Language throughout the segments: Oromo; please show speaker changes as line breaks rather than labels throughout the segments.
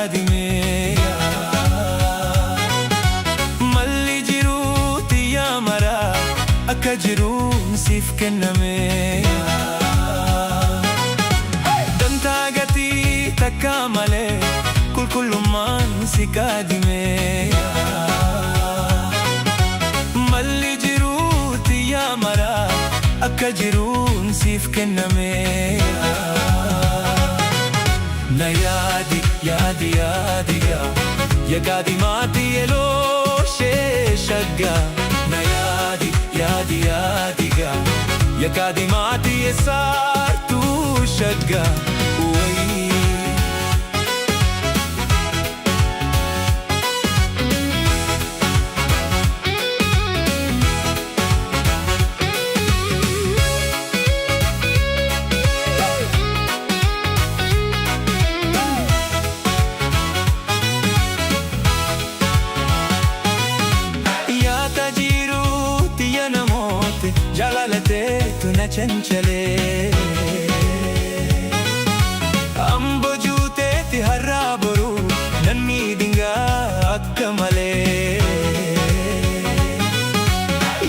yaadimeeya malli jiruuti yaa maraa akka jiruun siif kennameeya dantaa gatii takka malee qulqullummaan si kaadimeeya malli jiruuti yaa maraa akka jiruun siif kennameeya na yaadi yaadi yaadiga yagaadi maatii eloo sheeshagga na yaadi yaadi yaadiga yagaadi maatii esaartuu shagga jaalalateetu na chanchalee ambo juuteetti har'aa boruu nan miidhingaa akka malee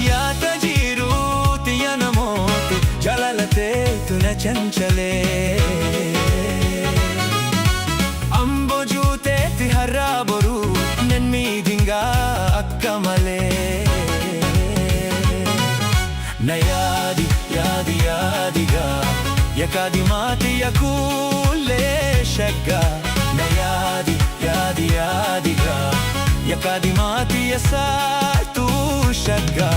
yaata jiruuti yaa namooti jaalalateetu na chanchalee ambo juuteetti har'aa boruu nan miidhingaa akka malee na yaadi yaadi yaadiga yakaadi maatii yakuulee shagga na yaadi yaadi yaadiga yakaadi maatii yasaartuu shagga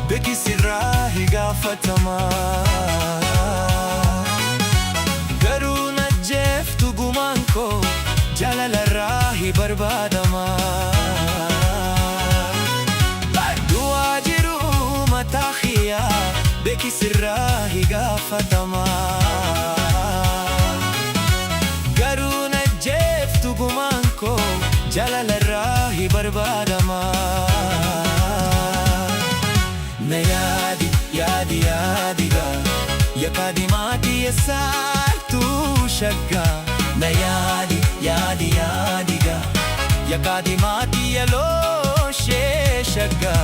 beki sirraa higaafatamaa garuu najjeeftu gumaan koo jaalalarraa hibarbaadamaa du'aa jiru mataa kiyyaa beki sirraa higaafatamaa garuu najjeeftu gumaan koo jaalalarraa hibarbaadamaa na yaadi yaadi yaadiga yakaadi maatii esaartuu shagga na yaadi yaadi yaadiga yakaadi maatii eloo sheeshagga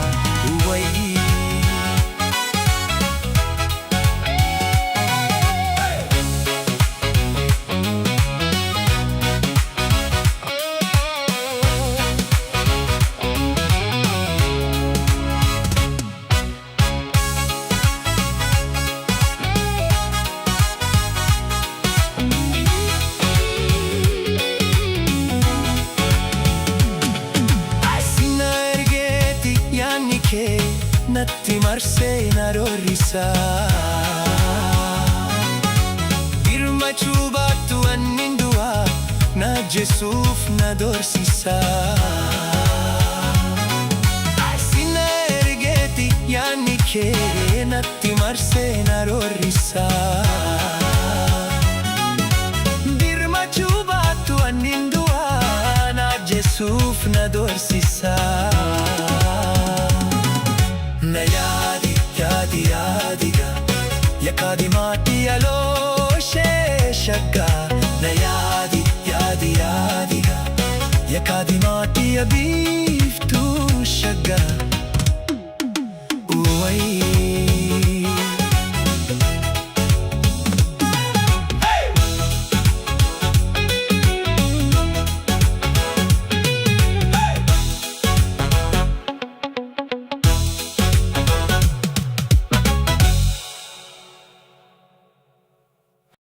natti marsee na roorrisaa birmachuu baattu annin du'aa na jesuuf na doorsisaa sina ergeeti yaanni kee natti marsee na roorrisaa birmachuu baattu annin du'aa na jesuuf na doorsisaa na yaadi yaadi yaadiga yakaadi maatii eloo sheeshagga na yaadi yaadi yaadiga yakaadi maatii abiiftuu shagga